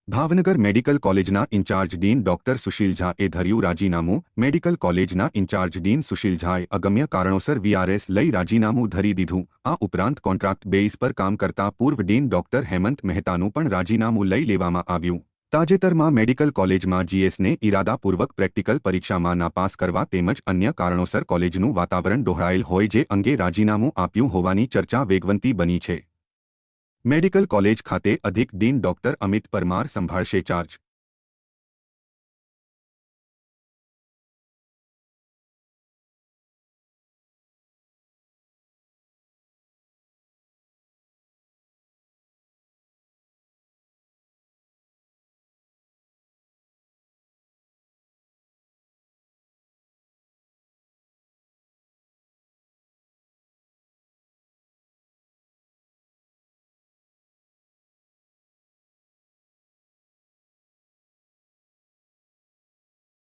Bhavnagar medical કોલેજના in charge dean doctor Sushil ઝાએ ધર્યું રાજીનામું। મેડિકલ કોલેજના ઇન્ચાર્જ ડીન સુશીલ ઝાએ અગમ્ય કારણોસર વીઆરએસ લઈ રાજીનામું ધરી દીધું। આ ઉપરાંત કોન્ટ્રાક્ટ બેઝ પર કામ કરતા પૂર્વ ડીન ડોક્ટર હેમંત મહેતાનું પણ રાજીનામું લઈ લેવામાં આવ્યું। તાજેતરમાં મેડિકલ કોલેજમાં જીએસને ઇરાદાપૂર્વક પ્રેક્ટિકલ પરીક્ષામાં નાપાસ કરવા તેમજ અન્ય કારણોસર કોલેજનું વાતાવરણ ડહોળાયેલ હોય જે અંગે રાજીનામું આપ્યું હોવાની ચર્ચા વેગવંતી બની છે। મેડિકલ કોલેજ ખાતે અધિક ડીન ડોક્ટર અમિત પરમાર સંભાળશે ચાર્જ।